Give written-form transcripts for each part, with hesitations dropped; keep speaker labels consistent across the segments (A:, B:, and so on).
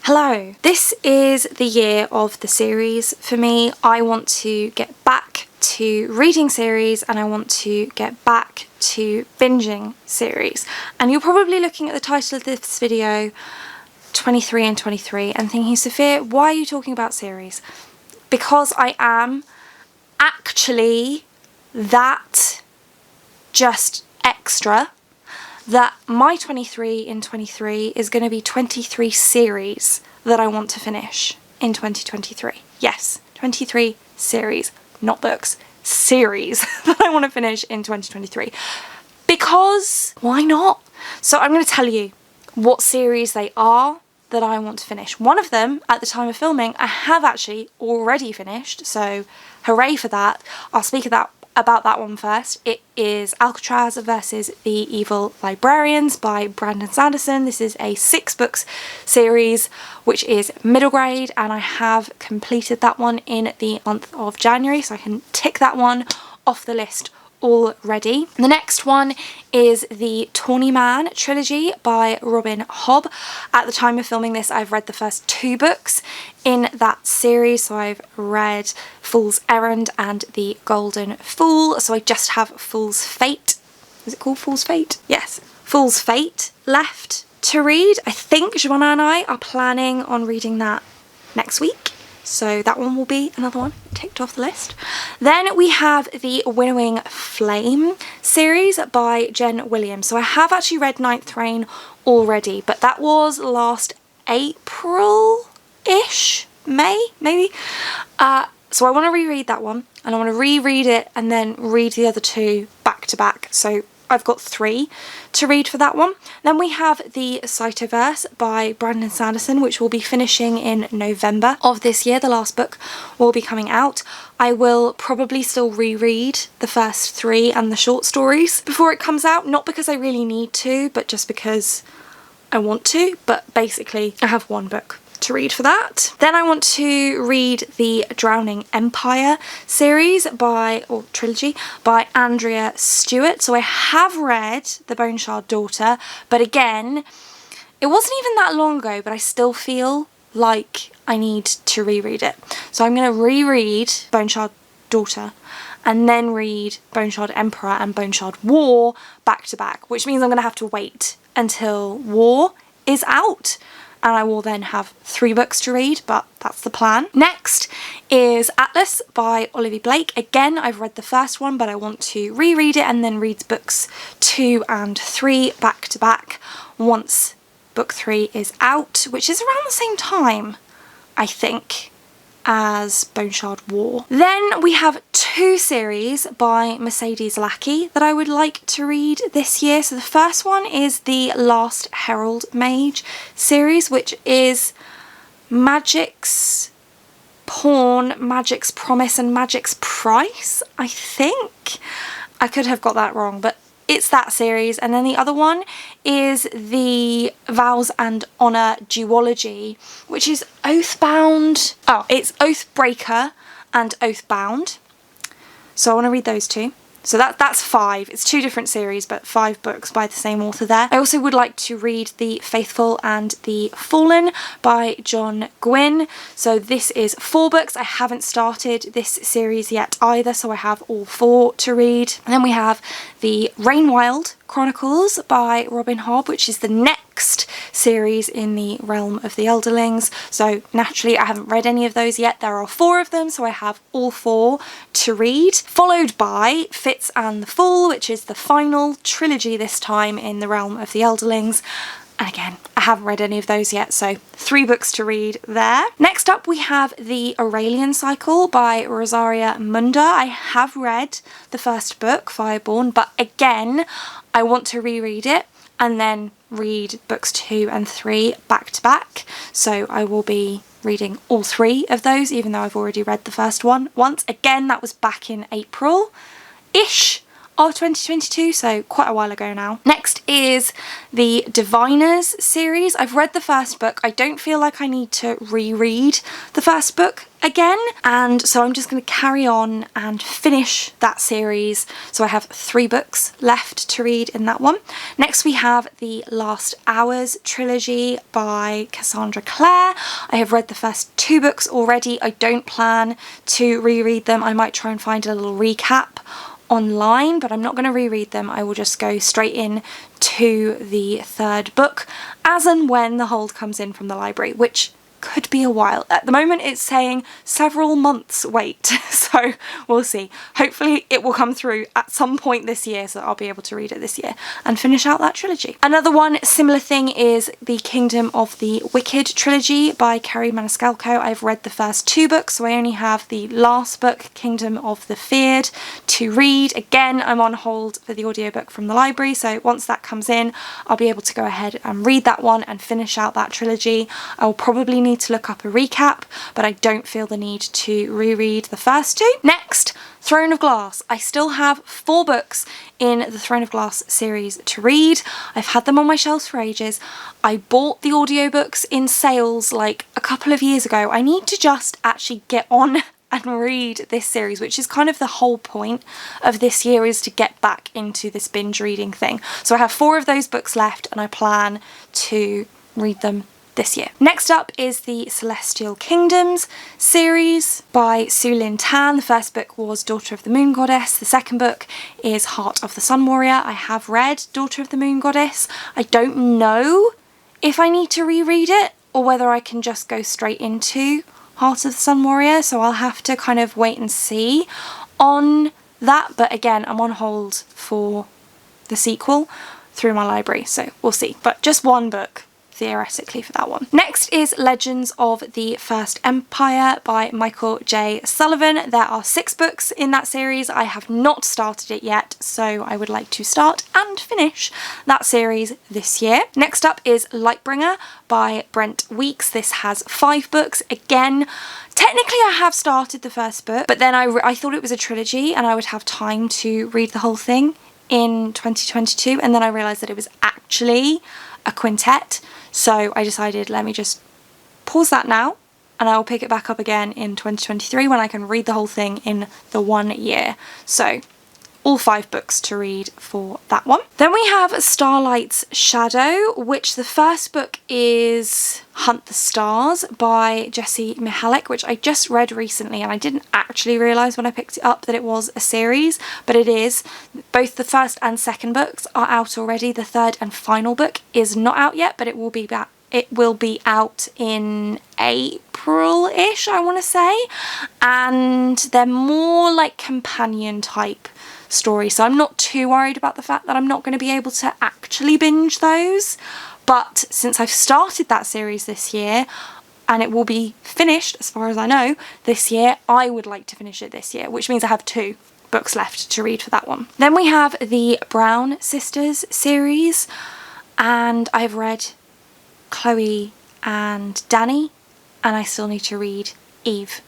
A: Hello! This is the year of the series for me. I want to get back to reading series and I want to get back to binging series. And you're probably looking at the title of this video, 23 and 23, and thinking, Sophia, why are you talking about series? Because I am actually that just extra that my 23 in 23 is going to be 23 series that I want to finish in 2023. Yes, 23 series, not books, series that I want to finish in 2023. Because why not? So I'm going to tell you what series they are that I want to finish. One of them, at the time of filming, I have actually already finished, so hooray for that. I'll speak about that one first. It is Alcatraz versus the Evil Librarians by Brandon Sanderson. This is a 6-book series which is middle grade, and I have completed that one in the month of January, so I can tick that one off the list already. The next one is the Tawny Man trilogy by Robin Hobb. At the time of filming this, I've read the first 2 books in that series, so I've read Fool's Errand and The Golden Fool, so I just have Fool's Fate. Is it called Fool's Fate? Yes, Fool's Fate left to read. I think Joanna and I are planning on reading that next week, so that one will be another one ticked off the list. Then we have the Winnowing Flame series by Jen Williams. So I have actually read Ninth Reign already, but that was last April-ish, May, maybe. So I want to reread that one, and I want to reread it and then read the other 2 back to back. So I've got 3 to read for that one. Then we have the Cytoverse by Brandon Sanderson, which will be finishing in November of this year. The last book will be coming out. I will probably still reread the first 3 and the short stories before it comes out, not because I really need to, but just because I want to. But basically, I have 1 book to read for that. Then I want to read the Drowning Empire series or trilogy by Andrea Stewart. So I have read The Bone Shard Daughter, but again, it wasn't even that long ago, but I still feel like I need to reread it. So I'm going to reread Bone Shard Daughter and then read Bone Shard Emperor and Bone Shard War back to back, which means I'm going to have to wait until War is out, and I will then have 3 books to read, but that's the plan. Next is Atlas by Olivia Blake. Again, I've read the first one, but I want to reread it and then read books 2 and 3 back to back once book 3 is out, which is around the same time, I think, as Bone Shard War. Then we have 2 series by Mercedes Lackey that I would like to read this year. So the first one is the Last Herald Mage series, which is Magic's Pawn, Magic's Promise and Magic's Price, I think. I could have got that wrong, but it's that series. And then the other one is the Vows and Honour duology, which is Oathbound. Oh, it's Oathbreaker and Oathbound. So I want to read those 2. So that's 5. It's 2 different series, but 5 books by the same author there. I also would like to read The Faithful and the Fallen by John Gwynne. So this is 4 books. I haven't started this series yet either, so I have all 4 to read. And then we have the Rainwild Chronicles by Robin Hobb, which is the next series in the realm of the Elderlings. So naturally, I haven't read any of those yet. There are 4 of them, so I have all 4 to read. Followed by Fitz and the Fool, which is the final trilogy this time in the realm of the Elderlings. And again, I haven't read any of those yet, so 3 books to read there. Next up, we have the Aurelian Cycle by Rosaria Munda. I have read the first book, Fireborn, but again, I want to reread it and then read books 2 and 3 back to back. So I will be reading all 3 of those, even though I've already read the first one once. Again, that was back in April-ish, of 2022, so quite a while ago now. Next is the Diviners series. I've read the first book. I don't feel like I need to reread the first book again, and so I'm just going to carry on and finish that series. So I have 3 books left to read in that one. Next we have the Last Hours trilogy by Cassandra Clare. I have read the first 2 books already. I don't plan to reread them. I might try and find a little recap online, but I'm not going to reread them. I will just go straight in to the 3rd book as and when the hold comes in from the library, which could be a while. At the moment it's saying several months wait, so we'll see. Hopefully it will come through at some point this year so that I'll be able to read it this year and finish out that trilogy. Another one, similar thing, is the Kingdom of the Wicked trilogy by Kerry Maniscalco. I've read the first 2 books, so I only have the last book, Kingdom of the Feared, to read. Again, I'm on hold for the audiobook from the library, so once that comes in I'll be able to go ahead and read that one and finish out that trilogy. I will probably need to look up a recap, but I don't feel the need to reread the first 2. Next, Throne of Glass. I still have 4 books in the Throne of Glass series to read. I've had them on my shelves for ages. I bought the audiobooks in sales like a couple of years ago. I need to just actually get on and read this series, which is kind of the whole point of this year, is to get back into this binge reading thing. So I have 4 of those books left and I plan to read them this year. Next up is the Celestial Kingdoms series by Su Lin Tan. The first book was Daughter of the Moon Goddess. The second book is Heart of the Sun Warrior. I have read Daughter of the Moon Goddess. I don't know if I need to reread it or whether I can just go straight into Heart of the Sun Warrior, so I'll have to kind of wait and see on that. But again, I'm on hold for the sequel through my library, so we'll see. But just 1 book theoretically for that one. Next is Legends of the First Empire by Michael J. Sullivan. There are 6 books in that series. I have not started it yet, so I would like to start and finish that series this year. Next up is Lightbringer by Brent Weeks. This has 5 books. Again, technically I have started the first book, but then I thought it was a trilogy and I would have time to read the whole thing in 2022, and then I realised that it was actually a quintet. So I decided, let me just pause that now and I will pick it back up again in 2023 when I can read the whole thing in the 1 year. So all 5 books to read for that one. Then we have Starlight's Shadow, which the first book is Hunt the Stars by Jessie Mihalik, which I just read recently and I didn't actually realise when I picked it up that it was a series, but it is. Both the first and second books are out already. The third and final book is not out yet, but it will be back. It will be out in April-ish, I want to say, and they're more like companion type stories, so I'm not too worried about the fact that I'm not going to be able to actually binge those. But since I've started that series this year and it will be finished, as far as I know, this year, I would like to finish it this year, which means I have 2 books left to read for that one. Then we have the Brown Sisters series, and I've read Chloe and Danny, and I still need to read Eve.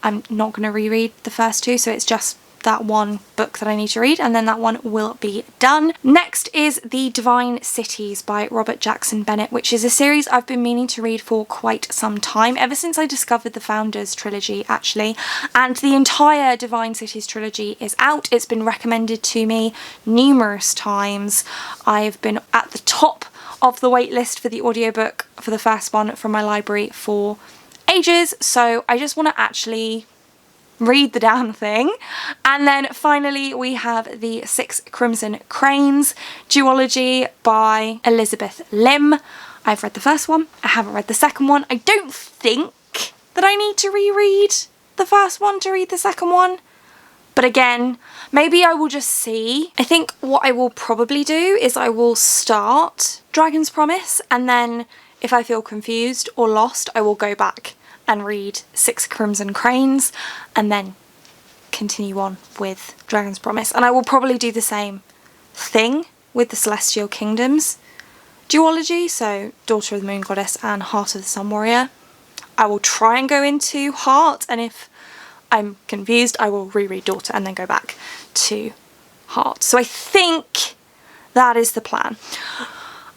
A: I'm not going to reread the first 2, so it's just that 1 book that I need to read, and then that one will be done. Next is The Divine Cities by Robert Jackson Bennett, which is a series I've been meaning to read for quite some time, ever since I discovered the Founders trilogy actually, and the entire Divine Cities trilogy is out. It's been recommended to me numerous times. I've been at the top of the waitlist for the audiobook for the first one from my library for ages, so I just want to actually read the damn thing. And then finally we have the 6 Crimson Cranes duology by Elizabeth Lim. I've read the first one, I haven't read the second one. I don't think that I need to reread the first one to read the second one, but again, maybe I will just see. I think what I will probably do is I will start Dragon's Promise, and then if I feel confused or lost, I will go back and read 6 Crimson Cranes and then continue on with Dragon's Promise. And I will probably do the same thing with the Celestial Kingdoms duology, so Daughter of the Moon Goddess and Heart of the Sun Warrior. I will try and go into Heart, and if I'm confused I will reread Daughter and then go back to heart. So I think that is the plan.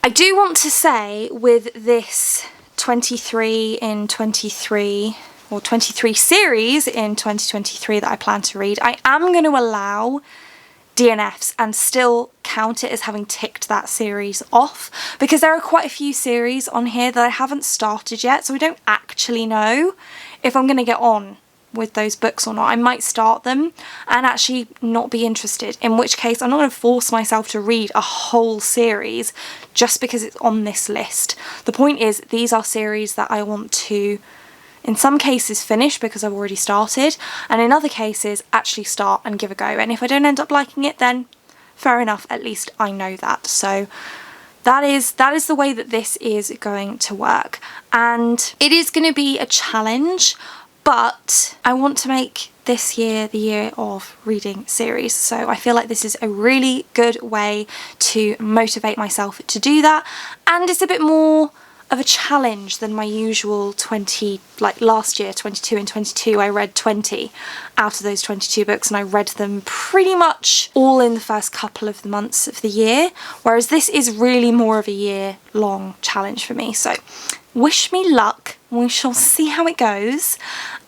A: I do want to say with this 23 in 23 or 23 series in 2023 that I plan to read, I am going to allow DNFs and still count it as having ticked that series off, because there are quite a few series on here that I haven't started yet, so I don't actually know if I'm going to get on with those books or not. I might start them and actually not be interested, in which case I'm not going to force myself to read a whole series just because it's on this list. The point is, these are series that I want to, in some cases, finish because I've already started, and in other cases actually start and give a go. And if I don't end up liking it, then fair enough, at least I know that. So that is the way that this is going to work, and it is going to be a challenge, but I want to make this year the year of reading series, so I feel like this is a really good way to motivate myself to do that, and it's a bit more of a challenge than my usual 20, like last year, 22 and 22, I read 20 out of those 22 books, and I read them pretty much all in the first couple of the months of the year, whereas this is really more of a year-long challenge for me. So wish me luck, we shall see how it goes,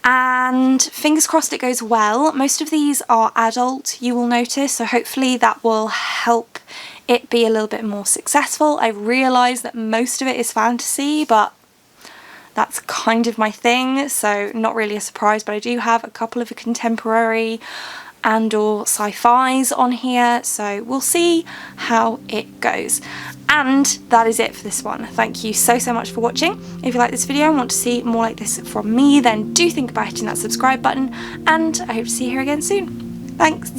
A: and fingers crossed it goes well. Most of these are adult, you will notice, so hopefully that will help it be a little bit more successful. I realise that most of it is fantasy, but that's kind of my thing, so not really a surprise, but I do have a couple of contemporary and or sci-fis on here, so we'll see how it goes. And that is it for this one. Thank you so much for watching. If you like this video and want to see more like this from me, then do think about hitting that subscribe button, and I hope to see you here again soon. Thanks.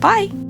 A: Bye.